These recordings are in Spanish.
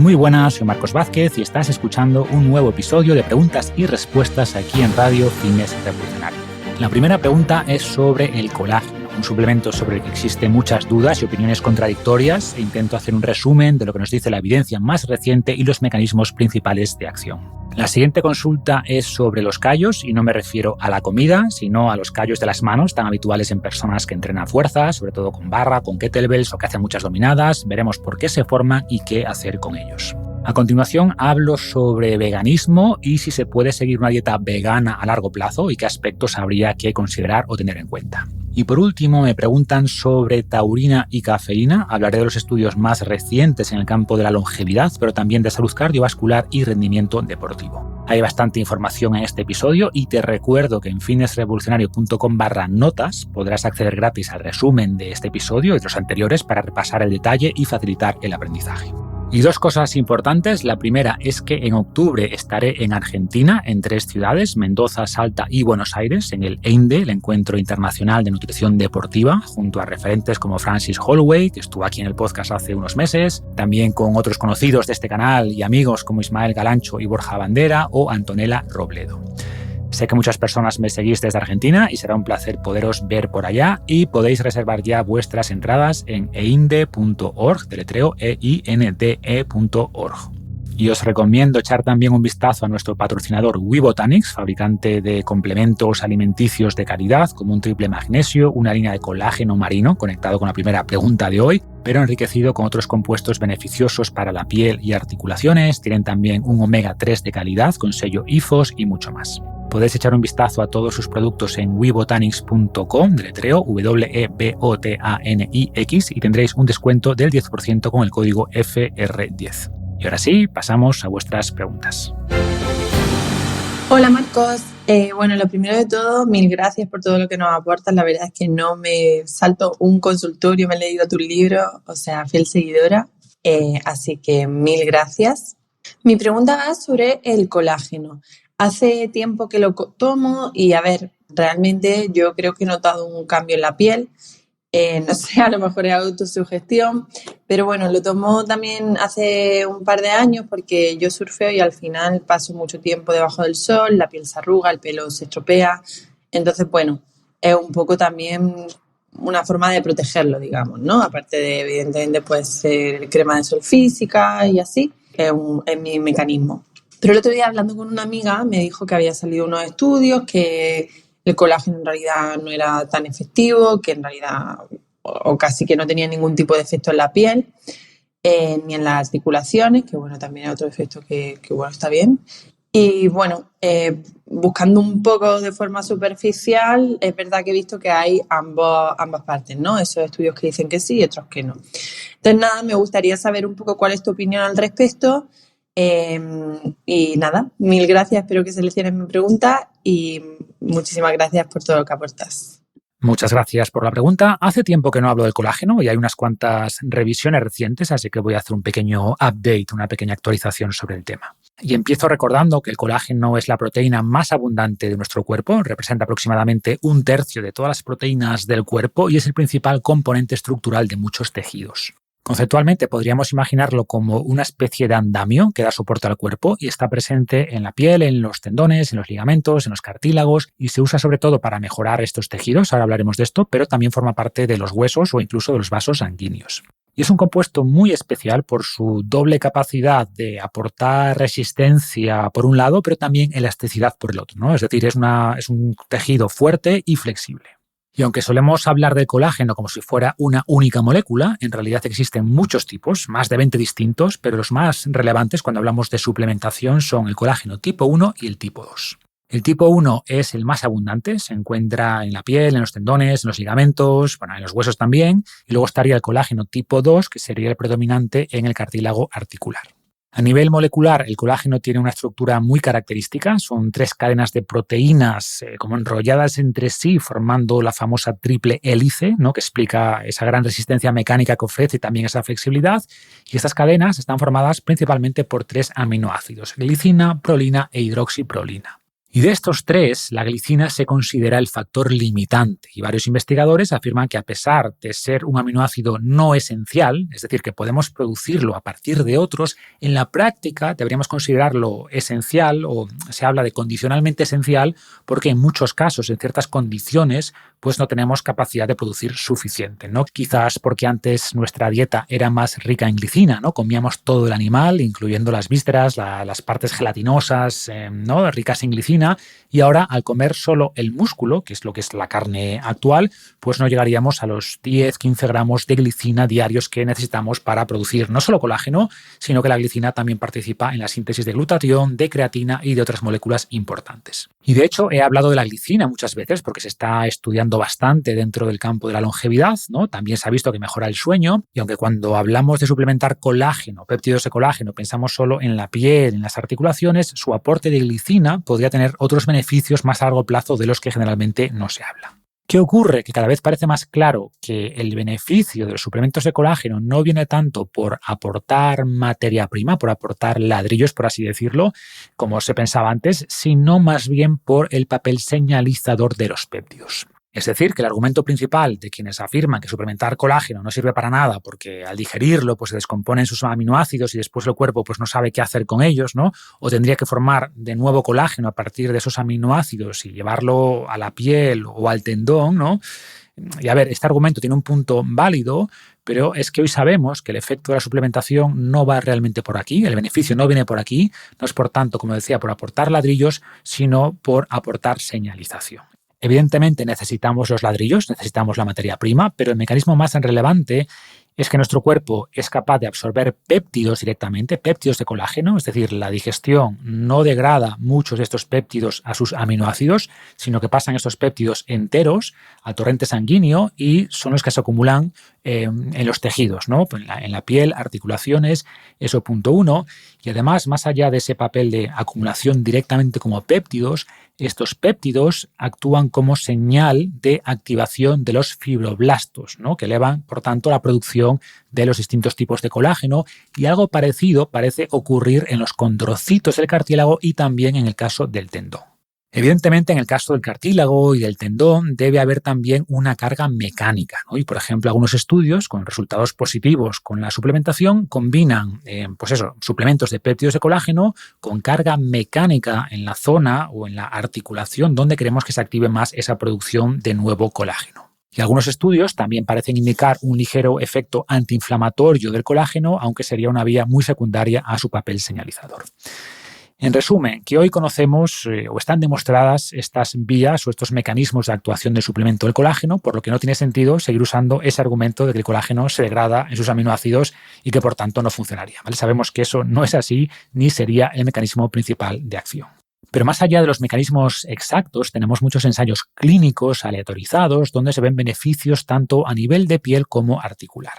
Muy buenas, soy Marcos Vázquez y estás escuchando un nuevo episodio de Preguntas y Respuestas aquí en Radio Fitness Revolucionario. La primera pregunta es sobre el colágeno, un suplemento sobre el que existen muchas dudas y opiniones contradictorias, e intento hacer un resumen de lo que nos dice la evidencia más reciente y los mecanismos principales de acción. La siguiente consulta es sobre los callos, y no me refiero a la comida, sino a los callos de las manos, tan habituales en personas que entrenan fuerza, sobre todo con barra, con kettlebells o que hacen muchas dominadas. Veremos por qué se forman y qué hacer con ellos. A continuación hablo sobre veganismo y si se puede seguir una dieta vegana a largo plazo y qué aspectos habría que considerar o tener en cuenta. Y por último me preguntan sobre taurina y cafeína. Hablaré de los estudios más recientes en el campo de la longevidad, pero también de salud cardiovascular y rendimiento deportivo. Hay bastante información en este episodio y te recuerdo que en fitnessrevolucionario.com/notas podrás acceder gratis al resumen de este episodio y de los anteriores para repasar el detalle y facilitar el aprendizaje. Y dos cosas importantes. La primera es que en octubre estaré en Argentina, en 3 ciudades, Mendoza, Salta y Buenos Aires, en el EINDE, el Encuentro Internacional de Nutrición Deportiva, junto a referentes como Francis Holloway, que estuvo aquí en el podcast hace unos meses, también con otros conocidos de este canal y amigos como Ismael Galancho y Borja Bandera o Antonella Robledo. Sé que muchas personas me seguís desde Argentina y será un placer poderos ver por allá, y podéis reservar ya vuestras entradas en einde.org, deletreo einde.org. Y os recomiendo echar también un vistazo a nuestro patrocinador WeBotanics, fabricante de complementos alimenticios de calidad como un triple magnesio, una línea de colágeno marino conectado con la primera pregunta de hoy, pero enriquecido con otros compuestos beneficiosos para la piel y articulaciones. Tienen también un omega 3 de calidad con sello IFOS y mucho más. Podéis echar un vistazo a todos sus productos en webotanics.com, deletreo WEBOTANIX, y tendréis un descuento del 10% con el código FR10. Y ahora sí, pasamos a vuestras preguntas. Hola Marcos, lo primero de todo, mil gracias por todo lo que nos aportas. La verdad es que no me salto un consultorio, me he leído tu libro, o sea, fiel seguidora, así que mil gracias. Mi pregunta va sobre el colágeno. Hace tiempo que lo tomo y, realmente yo creo que he notado un cambio en la piel. No sé, a lo mejor es autosugestión, pero bueno, lo tomo también hace un par de años porque yo surfeo y al final paso mucho tiempo debajo del sol, la piel se arruga, el pelo se estropea. Entonces, bueno, es un poco también una forma de protegerlo, digamos, ¿no? Aparte de, evidentemente, pues crema de sol física y así, es mi mecanismo. Pero el otro día, hablando con una amiga, me dijo que había salido unos estudios, que el colágeno en realidad no era tan efectivo, que en realidad o casi que no tenía ningún tipo de efecto en la piel, ni en las articulaciones, que bueno, también hay otro efecto que bueno, está bien. Y bueno, buscando un poco de forma superficial, es verdad que he visto que hay ambas partes, ¿no? Esos estudios que dicen que sí y otros que no. Entonces, nada, me gustaría saber un poco cuál es tu opinión al respecto. Y nada, mil gracias, espero que selecciones mi pregunta y muchísimas gracias por todo lo que aportas. Muchas gracias por la pregunta. Hace tiempo que no hablo del colágeno y hay unas cuantas revisiones recientes, así que voy a hacer un pequeño update, una pequeña actualización sobre el tema. Y empiezo recordando que el colágeno es la proteína más abundante de nuestro cuerpo, representa aproximadamente 1/3 de todas las proteínas del cuerpo y es el principal componente estructural de muchos tejidos. Conceptualmente podríamos imaginarlo como una especie de andamio que da soporte al cuerpo y está presente en la piel, en los tendones, en los ligamentos, en los cartílagos, y se usa sobre todo para mejorar estos tejidos, ahora hablaremos de esto, pero también forma parte de los huesos o incluso de los vasos sanguíneos. Y es un compuesto muy especial por su doble capacidad de aportar resistencia por un lado, pero también elasticidad por el otro, ¿no? Es decir, es un tejido fuerte y flexible. Y aunque solemos hablar del colágeno como si fuera una única molécula, en realidad existen muchos tipos, más de 20 distintos, pero los más relevantes cuando hablamos de suplementación son el colágeno tipo 1 y el tipo 2. El tipo 1 es el más abundante, se encuentra en la piel, en los tendones, en los ligamentos, en los huesos también, y luego estaría el colágeno tipo 2, que sería el predominante en el cartílago articular. A nivel molecular, el colágeno tiene una estructura muy característica. Son 3 cadenas de proteínas como enrolladas entre sí, formando la famosa triple hélice, ¿no? Que explica esa gran resistencia mecánica que ofrece y también esa flexibilidad. Y estas cadenas están formadas principalmente por 3 aminoácidos: glicina, prolina e hidroxiprolina. Y de estos tres, la glicina se considera el factor limitante y varios investigadores afirman que a pesar de ser un aminoácido no esencial, es decir, que podemos producirlo a partir de otros, en la práctica deberíamos considerarlo esencial o se habla de condicionalmente esencial porque en muchos casos, en ciertas condiciones, pues no tenemos capacidad de producir suficiente, ¿no? Quizás porque antes nuestra dieta era más rica en glicina, ¿no? Comíamos todo el animal, incluyendo las vísceras, las partes gelatinosas, ¿no? Ricas en glicina, y ahora al comer solo el músculo, que es lo que es la carne actual, pues no llegaríamos a los 10-15 gramos de glicina diarios que necesitamos para producir no solo colágeno, sino que la glicina también participa en la síntesis de glutatión, de creatina y de otras moléculas importantes. Y de hecho he hablado de la glicina muchas veces porque se está estudiando bastante dentro del campo de la longevidad, ¿no? También se ha visto que mejora el sueño y aunque cuando hablamos de suplementar colágeno, péptidos de colágeno, pensamos solo en la piel, en las articulaciones, su aporte de glicina podría tener otros beneficios más a largo plazo de los que generalmente no se habla. ¿Qué ocurre? Que cada vez parece más claro que el beneficio de los suplementos de colágeno no viene tanto por aportar materia prima, por aportar ladrillos, por así decirlo, como se pensaba antes, sino más bien por el papel señalizador de los péptidos. Es decir, que el argumento principal de quienes afirman que suplementar colágeno no sirve para nada porque al digerirlo pues se descomponen sus aminoácidos y después el cuerpo pues no sabe qué hacer con ellos, ¿no? O tendría que formar de nuevo colágeno a partir de esos aminoácidos y llevarlo a la piel o al tendón, ¿no? Y a ver, este argumento tiene un punto válido, pero es que hoy sabemos que el efecto de la suplementación no va realmente por aquí, el beneficio no viene por aquí, no es por tanto, como decía, por aportar ladrillos, sino por aportar señalización. Evidentemente necesitamos los ladrillos, necesitamos la materia prima, pero el mecanismo más relevante es que nuestro cuerpo es capaz de absorber péptidos directamente, péptidos de colágeno, es decir, la digestión no degrada muchos de estos péptidos a sus aminoácidos, sino que pasan estos péptidos enteros al torrente sanguíneo y son los que se acumulan en los tejidos, ¿no? En la piel, articulaciones, eso punto uno. Y además, más allá de ese papel de acumulación directamente como péptidos, estos péptidos actúan como señal de activación de los fibroblastos, ¿no? Que elevan, por tanto, la producción de los distintos tipos de colágeno y algo parecido parece ocurrir en los condrocitos del cartílago y también en el caso del tendón. Evidentemente, en el caso del cartílago y del tendón debe haber también una carga mecánica, ¿no? Y, por ejemplo, algunos estudios con resultados positivos con la suplementación combinan suplementos de péptidos de colágeno con carga mecánica en la zona o en la articulación donde queremos que se active más esa producción de nuevo colágeno. Y algunos estudios también parecen indicar un ligero efecto antiinflamatorio del colágeno, aunque sería una vía muy secundaria a su papel señalizador. En resumen, que hoy conocemos o están demostradas estas vías o estos mecanismos de actuación del suplemento del colágeno, por lo que no tiene sentido seguir usando ese argumento de que el colágeno se degrada en sus aminoácidos y que por tanto no funcionaría, ¿vale? Sabemos que eso no es así ni sería el mecanismo principal de acción. Pero más allá de los mecanismos exactos, tenemos muchos ensayos clínicos aleatorizados donde se ven beneficios tanto a nivel de piel como articular.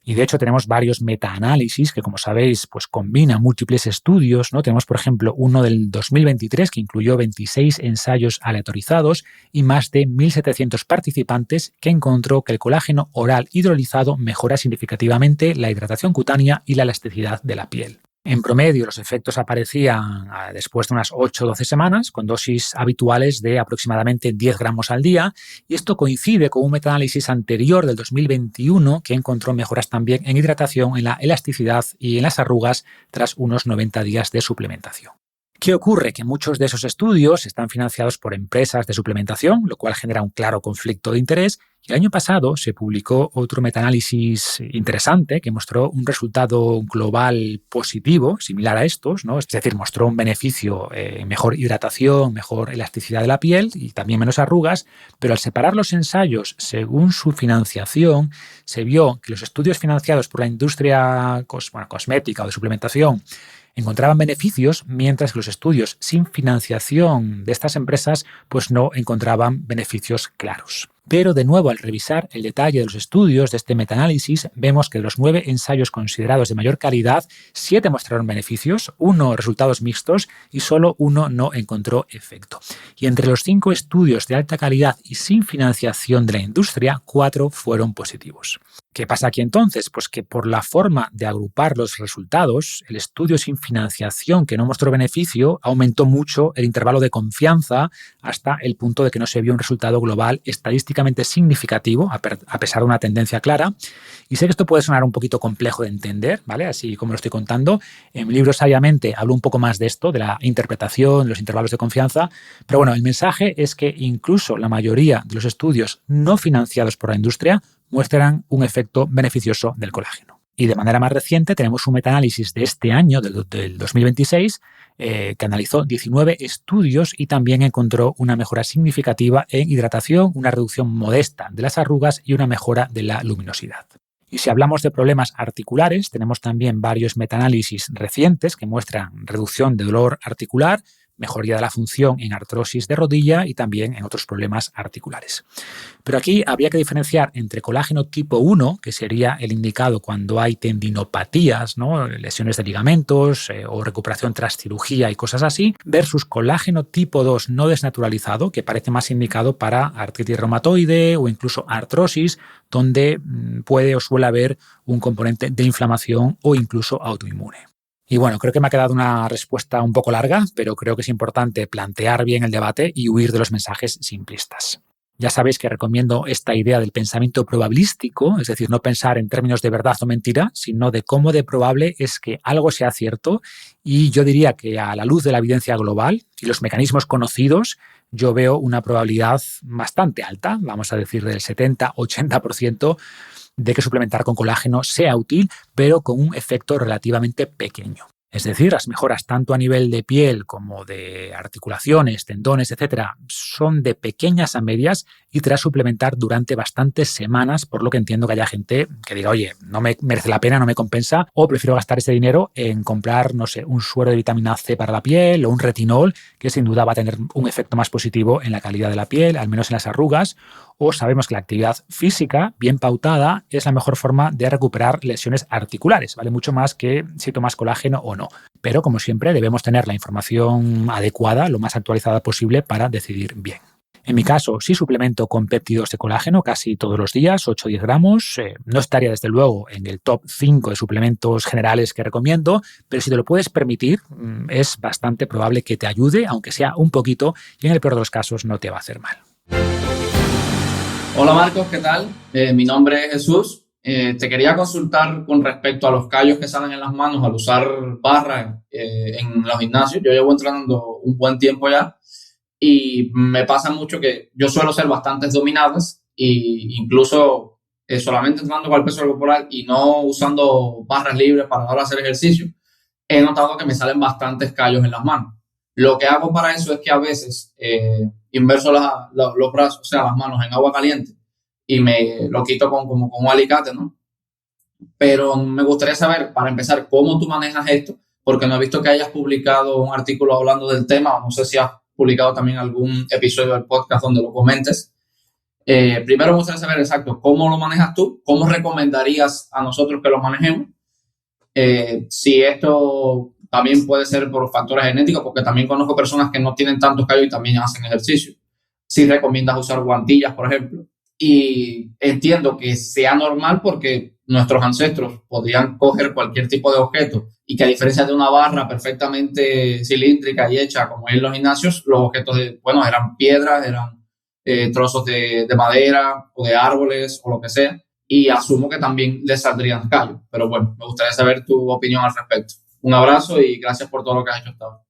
Y de hecho tenemos varios metaanálisis que, como sabéis, pues combinan múltiples estudios, ¿no? Tenemos, por ejemplo, uno del 2023 que incluyó 26 ensayos aleatorizados y más de 1.700 participantes que encontró que el colágeno oral hidrolizado mejora significativamente la hidratación cutánea y la elasticidad de la piel. En promedio, los efectos aparecían después de unas 8 o 12 semanas, con dosis habituales de aproximadamente 10 gramos al día, y esto coincide con un metaanálisis anterior del 2021 que encontró mejoras también en hidratación, en la elasticidad y en las arrugas tras unos 90 días de suplementación. ¿Qué ocurre? Que muchos de esos estudios están financiados por empresas de suplementación, lo cual genera un claro conflicto de interés. Y el año pasado se publicó otro metaanálisis interesante que mostró un resultado global positivo, similar a estos, ¿no? Es decir, mostró un beneficio en mejor hidratación, mejor elasticidad de la piel y también menos arrugas, pero al separar los ensayos según su financiación, se vio que los estudios financiados por la industria cosmética o de suplementación encontraban beneficios, mientras que los estudios sin financiación de estas empresas pues no encontraban beneficios claros. Pero de nuevo, al revisar el detalle de los estudios de este metaanálisis, vemos que de los 9 ensayos considerados de mayor calidad, 7 mostraron beneficios, 1 resultados mixtos y solo 1 no encontró efecto. Y entre los 5 estudios de alta calidad y sin financiación de la industria, 4 fueron positivos. ¿Qué pasa aquí entonces? Pues que por la forma de agrupar los resultados, el estudio sin financiación que no mostró beneficio aumentó mucho el intervalo de confianza hasta el punto de que no se vio un resultado global estadísticamente significativo, a pesar de una tendencia clara. Y sé que esto puede sonar un poquito complejo de entender, ¿vale? Así como lo estoy contando. En mi libro Sabiamente hablo un poco más de esto, de la interpretación, los intervalos de confianza. Pero bueno, el mensaje es que incluso la mayoría de los estudios no financiados por la industria muestran un efecto beneficioso del colágeno. Y de manera más reciente tenemos un metaanálisis de este año, del 2026, que analizó 19 estudios y también encontró una mejora significativa en hidratación, una reducción modesta de las arrugas y una mejora de la luminosidad. Y si hablamos de problemas articulares, tenemos también varios metaanálisis recientes que muestran reducción de dolor articular, mejoría de la función en artrosis de rodilla y también en otros problemas articulares. Pero aquí habría que diferenciar entre colágeno tipo 1, que sería el indicado cuando hay tendinopatías, ¿no? Lesiones de ligamentos o recuperación tras cirugía y cosas así, versus colágeno tipo 2 no desnaturalizado, que parece más indicado para artritis reumatoide o incluso artrosis, donde puede o suele haber un componente de inflamación o incluso autoinmune. Y bueno, creo que me ha quedado una respuesta un poco larga, pero creo que es importante plantear bien el debate y huir de los mensajes simplistas. Ya sabéis que recomiendo esta idea del pensamiento probabilístico, es decir, no pensar en términos de verdad o mentira, sino de cómo de probable es que algo sea cierto. Y yo diría que a la luz de la evidencia global y los mecanismos conocidos, yo veo una probabilidad bastante alta, vamos a decir del 70-80%, de que suplementar con colágeno sea útil, pero con un efecto relativamente pequeño. Es decir, las mejoras tanto a nivel de piel como de articulaciones, tendones, etcétera, son de pequeñas a medias y tras suplementar durante bastantes semanas, por lo que entiendo que haya gente que diga, oye, no me merece la pena, no me compensa, o prefiero gastar ese dinero en comprar, no sé, un suero de vitamina C para la piel o un retinol, que sin duda va a tener un efecto más positivo en la calidad de la piel, al menos en las arrugas. O sabemos que la actividad física bien pautada es la mejor forma de recuperar lesiones articulares, ¿vale? Mucho más que si tomas colágeno o no. Pero, como siempre, debemos tener la información adecuada, lo más actualizada posible para decidir bien. En mi caso, sí suplemento con péptidos de colágeno casi todos los días, 8 o 10 gramos. No estaría, desde luego, en el top 5 de suplementos generales que recomiendo, pero si te lo puedes permitir, es bastante probable que te ayude, aunque sea un poquito, y en el peor de los casos no te va a hacer mal. Hola Marcos, ¿qué tal? Mi nombre es Jesús. Te quería consultar con respecto a los callos que salen en las manos al usar barra en los gimnasios. Yo llevo entrenando un buen tiempo ya y me pasa mucho que yo suelo ser bastantes dominadas e incluso solamente entrenando con el peso corporal y no usando barras libres para ahora hacer ejercicio, he notado que me salen bastantes callos en las manos. Lo que hago para eso es que a veces inverso los brazos, o sea, las manos en agua caliente y me lo quito con un alicate, ¿no? Pero me gustaría saber, para empezar, cómo tú manejas esto, porque no he visto que hayas publicado un artículo hablando del tema, no sé si has publicado también algún episodio del podcast donde lo comentes. Primero me gustaría saber exacto cómo lo manejas tú, cómo recomendarías a nosotros que lo manejemos, si esto también puede ser por factores genéticos, porque también conozco personas que no tienen tantos callos y también hacen ejercicio. Si recomiendas usar guantillas, por ejemplo. Y entiendo que sea normal porque nuestros ancestros podrían coger cualquier tipo de objeto y que a diferencia de una barra perfectamente cilíndrica y hecha como en los gimnasios, los objetos eran piedras, eran trozos de madera o de árboles o lo que sea. Y asumo que también les saldrían callos. Pero bueno, me gustaría saber tu opinión al respecto. Un abrazo y gracias por todo lo que has hecho hasta ahora.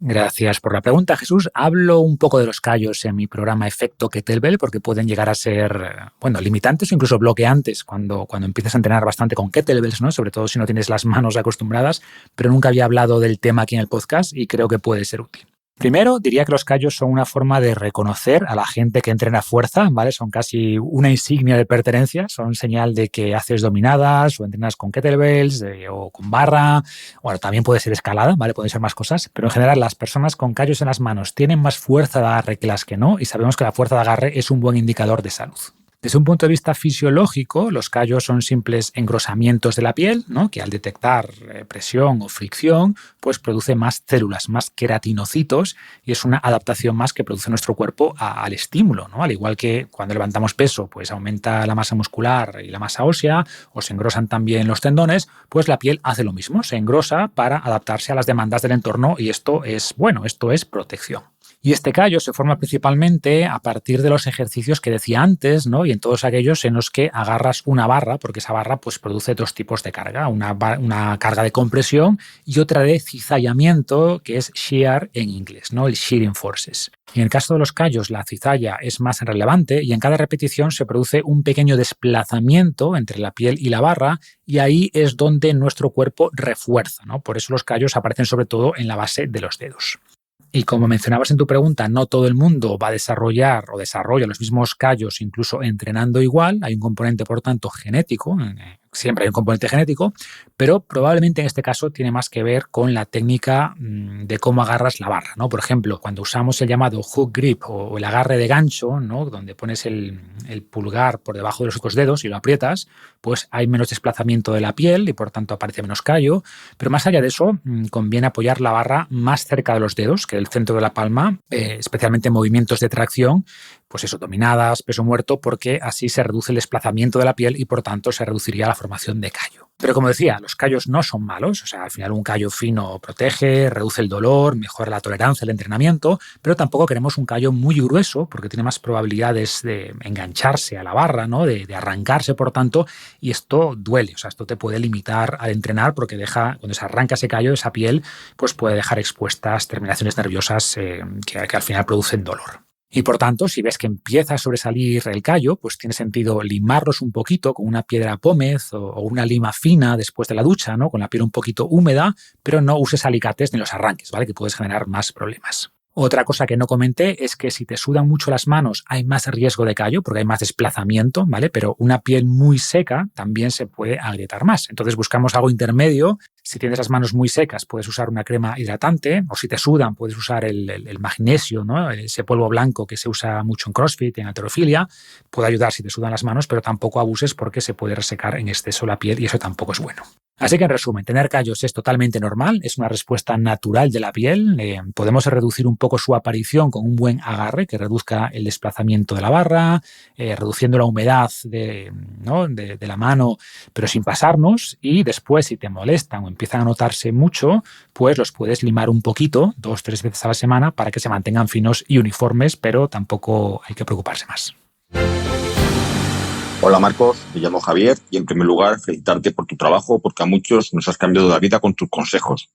Gracias por la pregunta, Jesús. Hablo un poco de los callos en mi programa Efecto Kettlebell porque pueden llegar a ser, limitantes o incluso bloqueantes cuando empiezas a entrenar bastante con kettlebells, ¿no? Sobre todo si no tienes las manos acostumbradas, pero nunca había hablado del tema aquí en el podcast y creo que puede ser útil. Primero, diría que los callos son una forma de reconocer a la gente que entrena fuerza, ¿vale? Son casi una insignia de pertenencia, son señal de que haces dominadas o entrenas con kettlebells o con barra. Bueno, también puede ser escalada, ¿vale? Pueden ser más cosas, pero en general las personas con callos en las manos tienen más fuerza de agarre que las que no y sabemos que la fuerza de agarre es un buen indicador de salud. Desde un punto de vista fisiológico, los callos son simples engrosamientos de la piel, ¿no? Que al detectar presión o fricción, pues produce más células, más queratinocitos, y es una adaptación más que produce nuestro cuerpo al estímulo, ¿no? Al igual que cuando levantamos peso, pues aumenta la masa muscular y la masa ósea, o se engrosan también los tendones, pues la piel hace lo mismo, se engrosa para adaptarse a las demandas del entorno, y esto es bueno, esto es protección. Y este callo se forma principalmente a partir de los ejercicios que decía antes, ¿no? Y en todos aquellos en los que agarras una barra, porque esa barra pues, produce dos tipos de carga, una carga de compresión y otra de cizallamiento, que es shear en inglés, ¿no? El shearing forces. Y en el caso de los callos, la cizalla es más relevante y en cada repetición se produce un pequeño desplazamiento entre la piel y la barra, y ahí es donde nuestro cuerpo refuerza, ¿no? Por eso los callos aparecen sobre todo en la base de los dedos. Y como mencionabas en tu pregunta, no todo el mundo va a desarrollar o desarrolla los mismos callos, incluso entrenando igual. Hay un componente, por tanto, genético. Siempre hay un componente genético, pero probablemente en este caso tiene más que ver con la técnica de cómo agarras la barra, ¿no? Por ejemplo, cuando usamos el llamado hook grip o el agarre de gancho, ¿no? Donde pones el pulgar por debajo de los otros dedos y lo aprietas, pues hay menos desplazamiento de la piel y por tanto aparece menos callo. Pero más allá de eso, conviene apoyar la barra más cerca de los dedos que del centro de la palma, especialmente en movimientos de tracción, pues eso, dominadas, peso muerto, porque así se reduce el desplazamiento de la piel y por tanto se reduciría la formación de callo. Pero como decía, los callos no son malos, o sea, al final un callo fino protege, reduce el dolor, mejora la tolerancia al entrenamiento, pero tampoco queremos un callo muy grueso porque tiene más probabilidades de engancharse a la barra, ¿no? De arrancarse, por tanto, y esto duele, o sea, esto te puede limitar al entrenar porque cuando se arranca ese callo, esa piel, pues puede dejar expuestas terminaciones nerviosas que al final producen dolor. Y por tanto, si ves que empieza a sobresalir el callo, pues tiene sentido limarlos un poquito con una piedra pómez o una lima fina después de la ducha, ¿no? Con la piel un poquito húmeda, pero no uses alicates ni los arranques, ¿vale? Que puedes generar más problemas. Otra cosa que no comenté es que si te sudan mucho las manos hay más riesgo de callo porque hay más desplazamiento, ¿vale? Pero una piel muy seca también se puede agrietar más. Entonces buscamos algo intermedio. Si tienes las manos muy secas puedes usar una crema hidratante, o si te sudan puedes usar el magnesio, ¿no? Ese polvo blanco que se usa mucho en CrossFit, en halterofilia. Puede ayudar si te sudan las manos, pero tampoco abuses porque se puede resecar en exceso la piel y eso tampoco es bueno. Así que en resumen, tener callos es totalmente normal, es una respuesta natural de la piel. Podemos reducir un poco su aparición con un buen agarre que reduzca el desplazamiento de la barra, reduciendo la humedad de la mano, pero sin pasarnos. Y después, si te molestan o empiezan a notarse mucho, pues los puedes limar un poquito, 2-3 veces a la semana, para que se mantengan finos y uniformes, pero tampoco hay que preocuparse más. Hola Marcos, me llamo Javier y en primer lugar felicitarte por tu trabajo porque a muchos nos has cambiado la vida con tus consejos,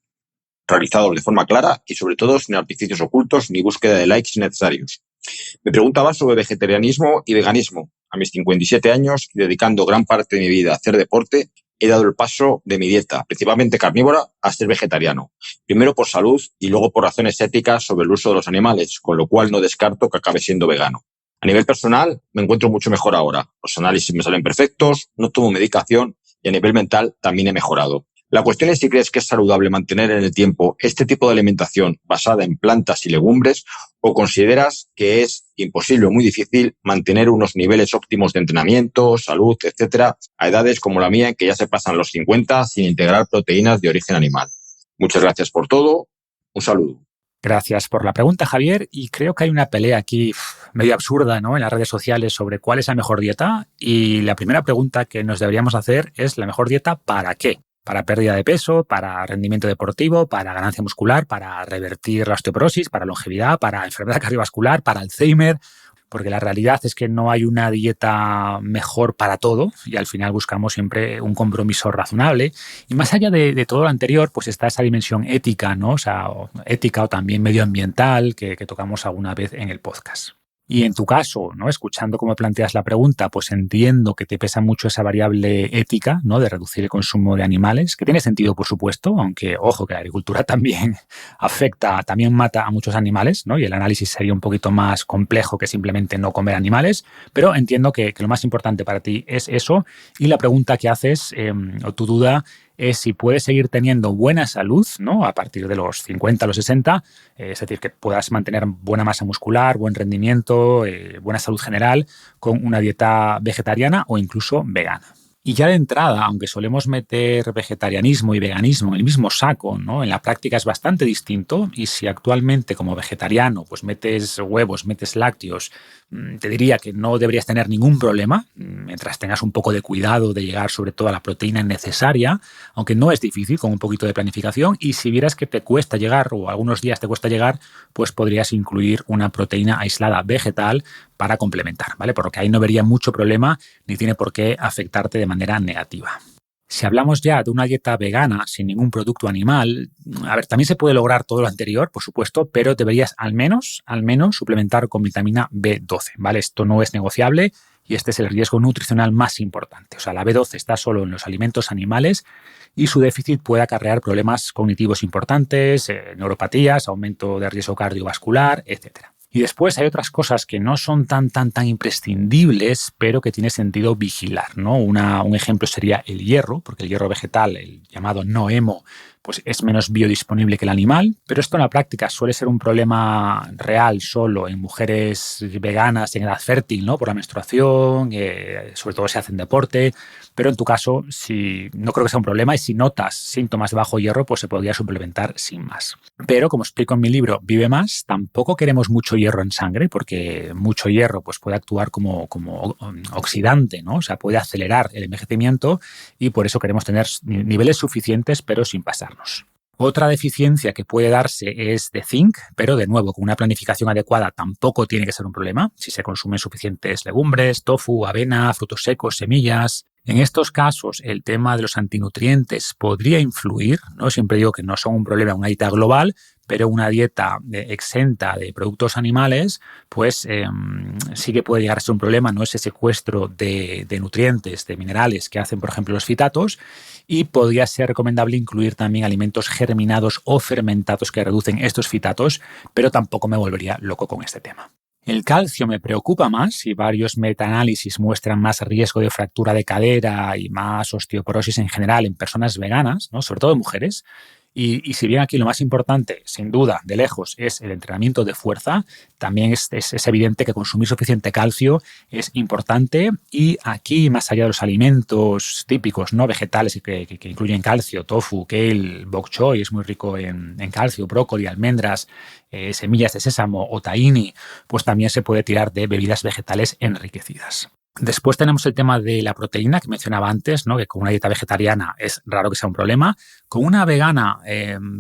realizados de forma clara y sobre todo sin artificios ocultos ni búsqueda de likes innecesarios. Me preguntaba sobre vegetarianismo y veganismo. A mis 57 años y dedicando gran parte de mi vida a hacer deporte, he dado el paso de mi dieta, principalmente carnívora, a ser vegetariano. Primero por salud y luego por razones éticas sobre el uso de los animales, con lo cual no descarto que acabe siendo vegano. A nivel personal, me encuentro mucho mejor ahora. Los análisis me salen perfectos, no tomo medicación y a nivel mental también he mejorado. La cuestión es si crees que es saludable mantener en el tiempo este tipo de alimentación basada en plantas y legumbres o consideras que es imposible o muy difícil mantener unos niveles óptimos de entrenamiento, salud, etcétera, a edades como la mía en que ya se pasan los 50 sin integrar proteínas de origen animal. Muchas gracias por todo. Un saludo. Gracias por la pregunta, Javier. Y creo que hay una pelea aquí medio absurda, ¿no? En las redes sociales sobre cuál es la mejor dieta. Y la primera pregunta que nos deberíamos hacer es ¿la mejor dieta para qué? Para pérdida de peso, para rendimiento deportivo, para ganancia muscular, para revertir la osteoporosis, para longevidad, para enfermedad cardiovascular, para Alzheimer. Porque la realidad es que no hay una dieta mejor para todo y al final buscamos siempre un compromiso razonable. Y más allá de todo lo anterior, pues está esa dimensión ética, ¿no? O sea, ética o también medioambiental que tocamos alguna vez en el podcast. Y en tu caso, ¿no? Escuchando cómo planteas la pregunta, pues entiendo que te pesa mucho esa variable ética, ¿no? De reducir el consumo de animales, que tiene sentido, por supuesto, aunque, ojo, que la agricultura también también mata a muchos animales, ¿no? Y el análisis sería un poquito más complejo que simplemente no comer animales, pero entiendo que lo más importante para ti es eso. Y la pregunta que haces, o tu duda, es si puedes seguir teniendo buena salud, ¿no? A partir de los 50, los 60, es decir, que puedas mantener buena masa muscular, buen rendimiento, buena salud general con una dieta vegetariana o incluso vegana. Y ya de entrada, aunque solemos meter vegetarianismo y veganismo en el mismo saco, ¿no? En la práctica es bastante distinto, y si actualmente como vegetariano pues metes huevos, metes lácteos, te diría que no deberías tener ningún problema, mientras tengas un poco de cuidado de llegar sobre todo a la proteína necesaria, aunque no es difícil con un poquito de planificación, y si vieras que te cuesta llegar o algunos días te cuesta llegar, pues podrías incluir una proteína aislada vegetal para complementar, ¿vale? Por lo que ahí no vería mucho problema ni tiene por qué afectarte de manera negativa. Si hablamos ya de una dieta vegana sin ningún producto animal, a ver, también se puede lograr todo lo anterior, por supuesto, pero deberías al menos suplementar con vitamina B12, ¿vale? Esto no es negociable y este es el riesgo nutricional más importante. O sea, la B12 está solo en los alimentos animales y su déficit puede acarrear problemas cognitivos importantes, neuropatías, aumento de riesgo cardiovascular, etcétera. Y después hay otras cosas que no son tan imprescindibles, pero que tiene sentido vigilar, ¿no? Un ejemplo sería el hierro, porque el hierro vegetal, el llamado no-hemo, pues es menos biodisponible que el animal, pero esto en la práctica suele ser un problema real solo en mujeres veganas en edad fértil, ¿no? Por la menstruación, sobre todo si hacen deporte, pero en tu caso no creo que sea un problema, y si notas síntomas de bajo hierro, pues se podría suplementar sin más. Pero como explico en mi libro Vive Más, tampoco queremos mucho hierro en sangre, porque mucho hierro pues puede actuar como oxidante, ¿no? O sea, puede acelerar el envejecimiento, y por eso queremos tener niveles suficientes pero sin pasarnos. Otra deficiencia que puede darse es de zinc, pero de nuevo, con una planificación adecuada tampoco tiene que ser un problema si se consumen suficientes legumbres, tofu, avena, frutos secos, semillas. En estos casos, el tema de los antinutrientes podría influir, ¿no? Siempre digo que no son un problema en una dieta global, pero una dieta exenta de productos animales, pues sí que puede llegar a ser un problema, ¿no? Ese secuestro de nutrientes, de minerales que hacen, por ejemplo, los fitatos, y podría ser recomendable incluir también alimentos germinados o fermentados que reducen estos fitatos, pero tampoco me volvería loco con este tema. El calcio me preocupa más, y varios metaanálisis muestran más riesgo de fractura de cadera y más osteoporosis en general en personas veganas, ¿no? Sobre todo en mujeres. Y si bien aquí lo más importante, sin duda, de lejos, es el entrenamiento de fuerza, también es evidente que consumir suficiente calcio es importante. Y aquí, más allá de los alimentos típicos, ¿no? Vegetales que incluyen calcio, tofu, kale, bok choy, es muy rico en calcio, brócoli, almendras, semillas de sésamo o tahini, pues también se puede tirar de bebidas vegetales enriquecidas. Después tenemos el tema de la proteína que mencionaba antes, ¿no? Que con una dieta vegetariana es raro que sea un problema. Con una vegana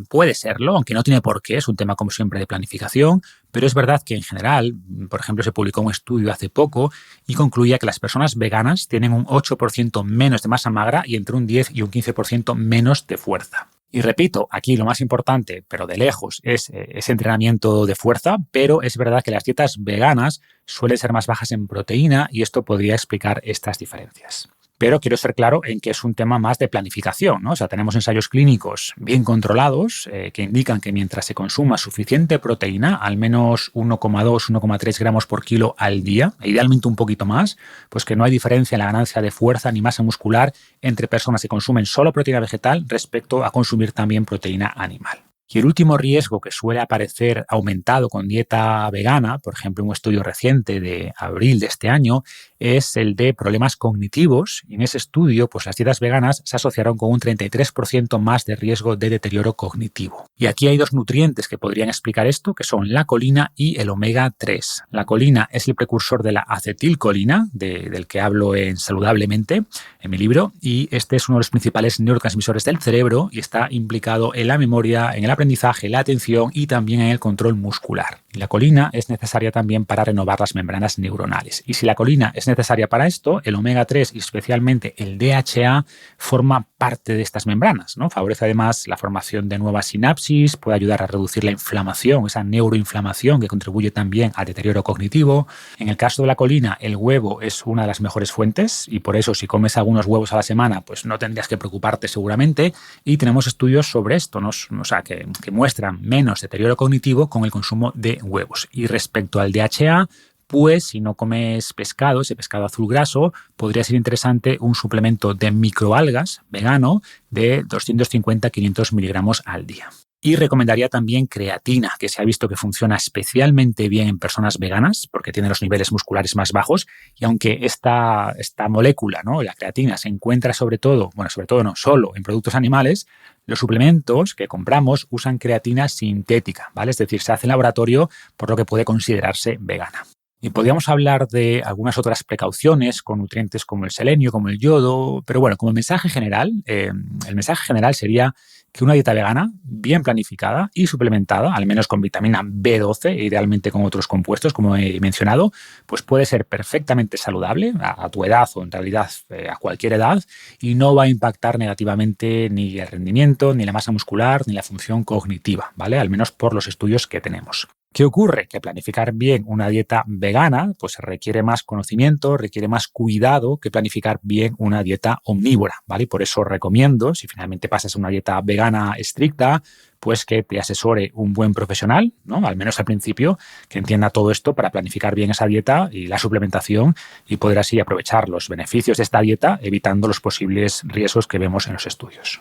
puede serlo, aunque no tiene por qué, es un tema como siempre de planificación, pero es verdad que en general, por ejemplo, se publicó un estudio hace poco y concluía que las personas veganas tienen un 8% menos de masa magra y entre un 10 y un 15% menos de fuerza. Y repito, aquí lo más importante, pero de lejos, es ese entrenamiento de fuerza, pero es verdad que las dietas veganas suelen ser más bajas en proteína y esto podría explicar estas diferencias. Pero quiero ser claro en que es un tema más de planificación, ¿no? O sea, tenemos ensayos clínicos bien controlados que indican que mientras se consuma suficiente proteína, al menos 1,2, 1,3 gramos por kilo al día, idealmente un poquito más, pues que no hay diferencia en la ganancia de fuerza ni masa muscular entre personas que consumen solo proteína vegetal respecto a consumir también proteína animal. Y el último riesgo que suele aparecer aumentado con dieta vegana, por ejemplo, un estudio reciente de abril de este año, es el de problemas cognitivos. Y en ese estudio, pues las dietas veganas se asociaron con un 33% más de riesgo de deterioro cognitivo. Y aquí hay dos nutrientes que podrían explicar esto, que son la colina y el omega 3. La colina es el precursor de la acetilcolina, del que hablo en Saludablemente, en mi libro, y este es uno de los principales neurotransmisores del cerebro y está implicado en la memoria, en el aprendizaje, la atención y también en el control muscular. Y la colina es necesaria también para renovar las membranas neuronales. Y si la colina es necesaria para esto, el omega 3 y especialmente el DHA forma parte de estas membranas, ¿no? Favorece además la formación de nuevas sinapsis, puede ayudar a reducir la inflamación, esa neuroinflamación que contribuye también al deterioro cognitivo. En el caso de la colina, el huevo es una de las mejores fuentes y por eso si comes algunos huevos a la semana, pues no tendrías que preocuparte seguramente. Y tenemos estudios sobre esto, ¿no? O sea, que muestran menos deterioro cognitivo con el consumo de huevos. Y respecto al DHA, pues si no comes pescado, ese pescado azul graso, podría ser interesante un suplemento de microalgas vegano de 250-500 miligramos al día. Y recomendaría también creatina, que se ha visto que funciona especialmente bien en personas veganas porque tiene los niveles musculares más bajos, y aunque esta molécula, ¿no?, la creatina, se encuentra solo en productos animales, los suplementos que compramos usan creatina sintética, ¿vale? Es decir, se hace en laboratorio, por lo que puede considerarse vegana. Y podríamos hablar de algunas otras precauciones con nutrientes como el selenio, como el yodo, pero bueno, como mensaje general, el mensaje general sería que una dieta vegana, bien planificada y suplementada, al menos con vitamina B12, idealmente con otros compuestos, como he mencionado, pues puede ser perfectamente saludable a tu edad o en realidad a cualquier edad, y no va a impactar negativamente ni el rendimiento, ni la masa muscular, ni la función cognitiva, ¿vale? Al menos por los estudios que tenemos. ¿Qué ocurre? Que planificar bien una dieta vegana pues requiere más conocimiento, requiere más cuidado que planificar bien una dieta omnívora, ¿vale? Y por eso recomiendo, si finalmente pasas a una dieta vegana estricta, pues que te asesore un buen profesional, ¿no?, al menos al principio, que entienda todo esto para planificar bien esa dieta y la suplementación y poder así aprovechar los beneficios de esta dieta, evitando los posibles riesgos que vemos en los estudios.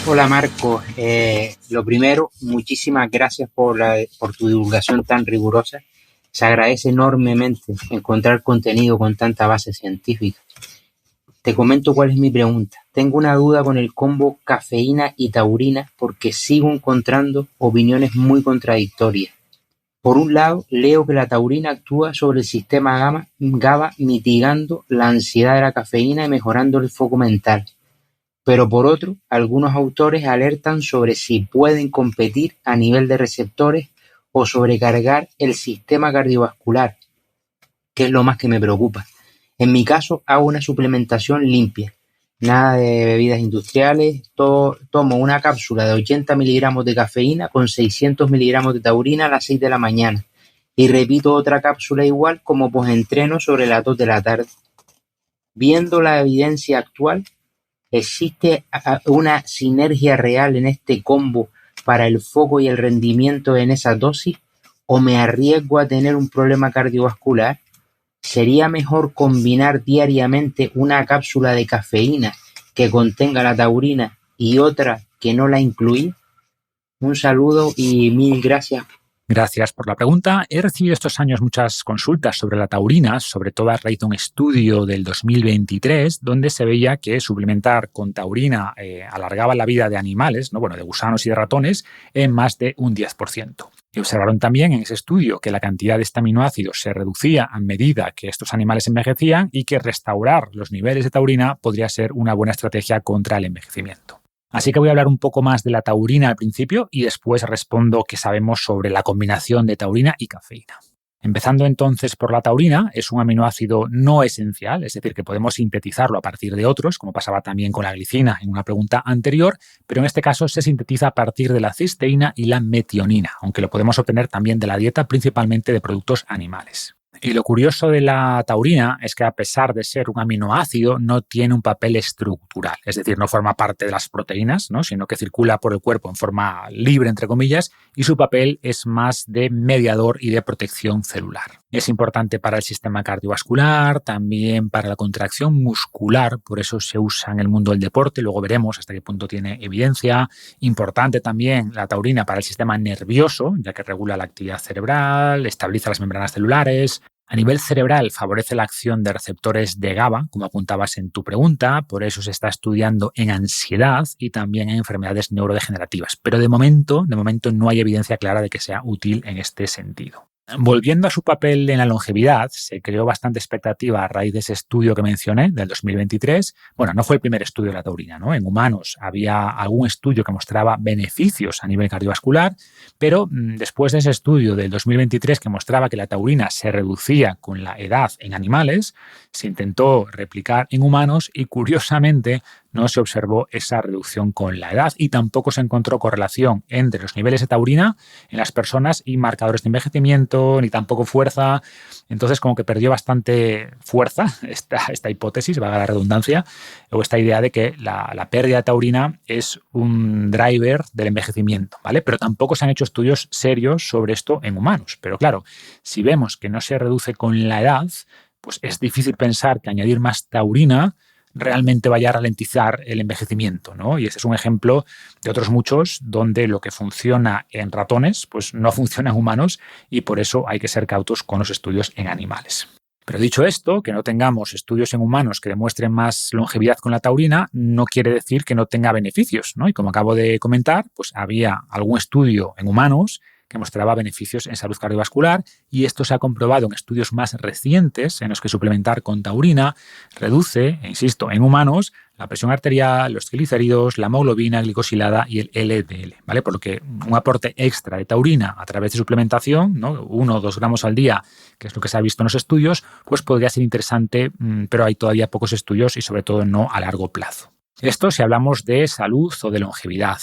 Hola Marco, lo primero, muchísimas gracias por tu divulgación tan rigurosa. Se agradece enormemente encontrar contenido con tanta base científica. Te comento cuál es mi pregunta. Tengo una duda con el combo cafeína y taurina porque sigo encontrando opiniones muy contradictorias. Por un lado, leo que la taurina actúa sobre el sistema GABA mitigando la ansiedad de la cafeína y mejorando el foco mental. Pero por otro, algunos autores alertan sobre si pueden competir a nivel de receptores o sobrecargar el sistema cardiovascular, que es lo más que me preocupa. En mi caso, hago una suplementación limpia, nada de bebidas industriales, tomo una cápsula de 80 miligramos de cafeína con 600 miligramos de taurina a las 6 de la mañana y repito otra cápsula igual como postentreno sobre las 2 de la tarde. Viendo la evidencia actual, ¿existe una sinergia real en este combo para el foco y el rendimiento en esa dosis? ¿O me arriesgo a tener un problema cardiovascular? ¿Sería mejor combinar diariamente una cápsula de cafeína que contenga la taurina y otra que no la incluya? Un saludo y mil gracias. Gracias por la pregunta. He recibido estos años muchas consultas sobre la taurina, sobre todo a raíz de un estudio del 2023, donde se veía que suplementar con taurina alargaba la vida de animales, ¿no?, de gusanos y de ratones, en más de un 10%. Y observaron también en ese estudio que la cantidad de este aminoácido se reducía a medida que estos animales envejecían y que restaurar los niveles de taurina podría ser una buena estrategia contra el envejecimiento. Así que voy a hablar un poco más de la taurina al principio y después respondo qué sabemos sobre la combinación de taurina y cafeína. Empezando entonces por la taurina, es un aminoácido no esencial, es decir, que podemos sintetizarlo a partir de otros, como pasaba también con la glicina en una pregunta anterior, pero en este caso se sintetiza a partir de la cisteína y la metionina, aunque lo podemos obtener también de la dieta, principalmente de productos animales. Y lo curioso de la taurina es que a pesar de ser un aminoácido no tiene un papel estructural, es decir, no forma parte de las proteínas, ¿no?, sino que circula por el cuerpo en forma libre, entre comillas, y su papel es más de mediador y de protección celular. Es importante para el sistema cardiovascular, también para la contracción muscular, por eso se usa en el mundo del deporte, luego veremos hasta qué punto tiene evidencia. Importante también la taurina para el sistema nervioso, ya que regula la actividad cerebral, estabiliza las membranas celulares. A nivel cerebral favorece la acción de receptores de GABA, como apuntabas en tu pregunta, por eso se está estudiando en ansiedad y también en enfermedades neurodegenerativas. Pero de momento no hay evidencia clara de que sea útil en este sentido. Volviendo a su papel en la longevidad, se creó bastante expectativa a raíz de ese estudio que mencioné, del 2023. Bueno, no fue el primer estudio de la taurina, ¿no? En humanos había algún estudio que mostraba beneficios a nivel cardiovascular, pero después de ese estudio del 2023 que mostraba que la taurina se reducía con la edad en animales, se intentó replicar en humanos y, curiosamente, no se observó esa reducción con la edad y tampoco se encontró correlación entre los niveles de taurina en las personas y marcadores de envejecimiento, ni tampoco fuerza. Entonces, como que perdió bastante fuerza esta hipótesis, valga la redundancia, o esta idea de que la pérdida de taurina es un driver del envejecimiento, ¿vale? Pero tampoco se han hecho estudios serios sobre esto en humanos. Pero claro, si vemos que no se reduce con la edad, pues es difícil pensar que añadir más taurina realmente vaya a ralentizar el envejecimiento, ¿no? Y ese es un ejemplo de otros muchos donde lo que funciona en ratones pues no funciona en humanos y por eso hay que ser cautos con los estudios en animales. Pero dicho esto, que no tengamos estudios en humanos que demuestren más longevidad con la taurina no quiere decir que no tenga beneficios, ¿no? Y como acabo de comentar, pues había algún estudio en humanos que mostraba beneficios en salud cardiovascular y esto se ha comprobado en estudios más recientes en los que suplementar con taurina reduce, insisto, en humanos la presión arterial, los triglicéridos, la hemoglobina glicosilada y el LDL, ¿vale? Por lo que un aporte extra de taurina a través de suplementación, ¿no? 1 o 2 gramos al día, que es lo que se ha visto en los estudios, pues podría ser interesante, pero hay todavía pocos estudios y sobre todo no a largo plazo. Esto si hablamos de salud o de longevidad.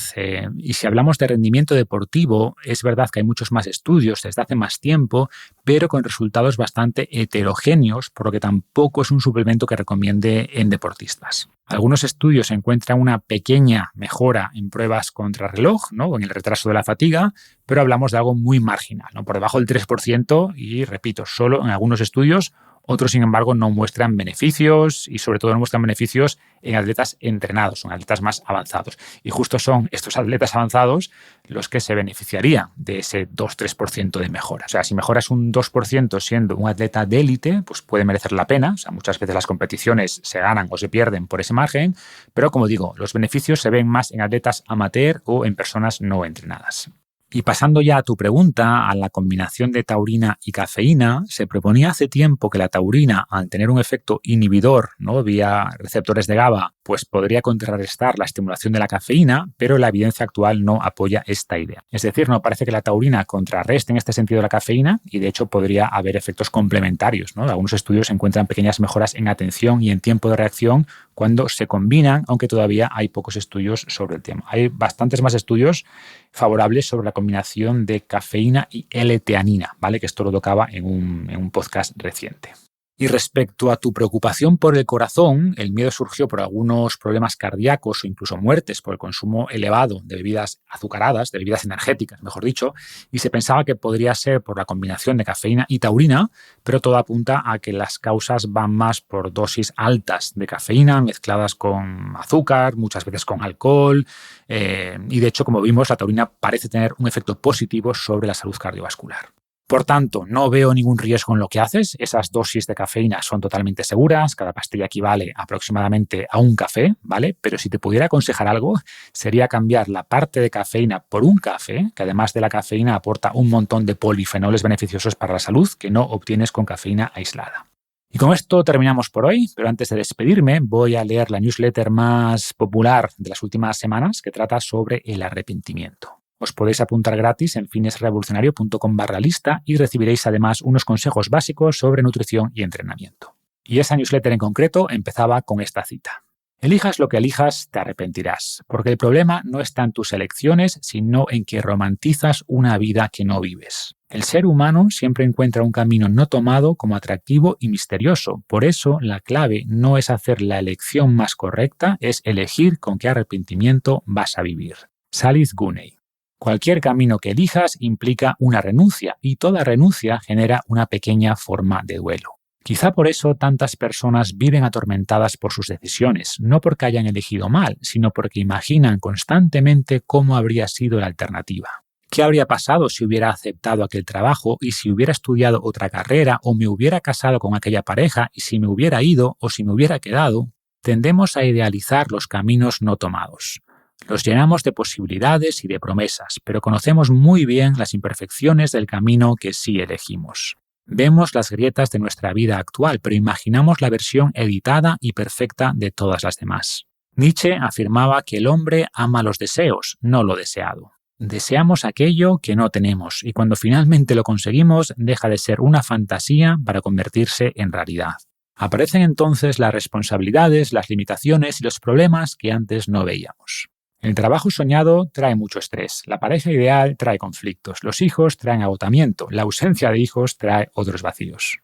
Y si hablamos de rendimiento deportivo, es verdad que hay muchos más estudios desde hace más tiempo, pero con resultados bastante heterogéneos, por lo que tampoco es un suplemento que recomiende en deportistas. Algunos estudios encuentran una pequeña mejora en pruebas contrarreloj, ¿no? O en el retraso de la fatiga, pero hablamos de algo muy marginal, ¿no? Por debajo del 3% y, repito, solo en algunos estudios. Otros, sin embargo, no muestran beneficios y sobre todo no muestran beneficios en atletas entrenados, en atletas más avanzados. Y justo son estos atletas avanzados los que se beneficiarían de ese 2-3% de mejora. O sea, si mejoras un 2% siendo un atleta de élite, pues puede merecer la pena. O sea, muchas veces las competiciones se ganan o se pierden por ese margen, pero como digo, los beneficios se ven más en atletas amateur o en personas no entrenadas. Y pasando ya a tu pregunta, a la combinación de taurina y cafeína, se proponía hace tiempo que la taurina, al tener un efecto inhibidor, ¿no? Vía receptores de GABA, pues podría contrarrestar la estimulación de la cafeína, pero la evidencia actual no apoya esta idea. Es decir, no parece que la taurina contrarreste en este sentido la cafeína y de hecho podría haber efectos complementarios, ¿no? Algunos estudios encuentran pequeñas mejoras en atención y en tiempo de reacción cuando se combinan, aunque todavía hay pocos estudios sobre el tema. Hay bastantes más estudios favorables sobre la combinación de cafeína y L-teanina, ¿vale? Que esto lo tocaba en un podcast reciente. Y respecto a tu preocupación por el corazón, el miedo surgió por algunos problemas cardíacos o incluso muertes por el consumo elevado de bebidas azucaradas, de bebidas energéticas, mejor dicho, y se pensaba que podría ser por la combinación de cafeína y taurina, pero todo apunta a que las causas van más por dosis altas de cafeína mezcladas con azúcar, muchas veces con alcohol, y de hecho, como vimos, la taurina parece tener un efecto positivo sobre la salud cardiovascular. Por tanto, no veo ningún riesgo en lo que haces. Esas dosis de cafeína son totalmente seguras. Cada pastilla equivale aproximadamente a un café, ¿vale? Pero si te pudiera aconsejar algo, sería cambiar la parte de cafeína por un café, que además de la cafeína aporta un montón de polifenoles beneficiosos para la salud que no obtienes con cafeína aislada. Y con esto terminamos por hoy, pero antes de despedirme voy a leer la newsletter más popular de las últimas semanas que trata sobre el arrepentimiento. Os podéis apuntar gratis en fitnessrevolucionario.com/lista y recibiréis además unos consejos básicos sobre nutrición y entrenamiento. Y esa newsletter en concreto empezaba con esta cita. Elijas lo que elijas, te arrepentirás, porque el problema no está en tus elecciones, sino en que romantizas una vida que no vives. El ser humano siempre encuentra un camino no tomado como atractivo y misterioso. Por eso, la clave no es hacer la elección más correcta, es elegir con qué arrepentimiento vas a vivir. Saliz Guney. Cualquier camino que elijas implica una renuncia y toda renuncia genera una pequeña forma de duelo. Quizá por eso tantas personas viven atormentadas por sus decisiones, no porque hayan elegido mal, sino porque imaginan constantemente cómo habría sido la alternativa. ¿Qué habría pasado si hubiera aceptado aquel trabajo y si hubiera estudiado otra carrera o me hubiera casado con aquella pareja y si me hubiera ido o si me hubiera quedado? Tendemos a idealizar los caminos no tomados. Los llenamos de posibilidades y de promesas, pero conocemos muy bien las imperfecciones del camino que sí elegimos. Vemos las grietas de nuestra vida actual, pero imaginamos la versión editada y perfecta de todas las demás. Nietzsche afirmaba que el hombre ama los deseos, no lo deseado. Deseamos aquello que no tenemos y cuando finalmente lo conseguimos deja de ser una fantasía para convertirse en realidad. Aparecen entonces las responsabilidades, las limitaciones y los problemas que antes no veíamos. El trabajo soñado trae mucho estrés, la pareja ideal trae conflictos, los hijos traen agotamiento, la ausencia de hijos trae otros vacíos.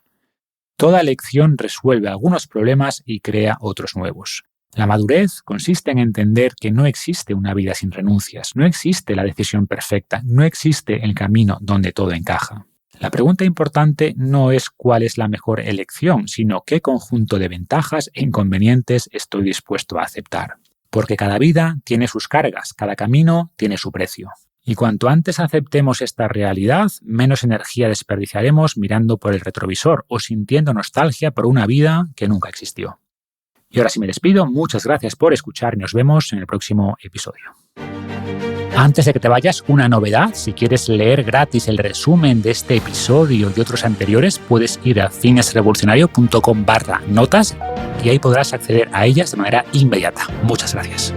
Toda elección resuelve algunos problemas y crea otros nuevos. La madurez consiste en entender que no existe una vida sin renuncias, no existe la decisión perfecta, no existe el camino donde todo encaja. La pregunta importante no es cuál es la mejor elección, sino qué conjunto de ventajas e inconvenientes estoy dispuesto a aceptar. Porque cada vida tiene sus cargas, cada camino tiene su precio. Y cuanto antes aceptemos esta realidad, menos energía desperdiciaremos mirando por el retrovisor o sintiendo nostalgia por una vida que nunca existió. Y ahora sí me despido, muchas gracias por escuchar y nos vemos en el próximo episodio. Antes de que te vayas, una novedad: si quieres leer gratis el resumen de este episodio y otros anteriores, puedes ir a finesrevolucionario.com/notas y ahí podrás acceder a ellas de manera inmediata. Muchas gracias.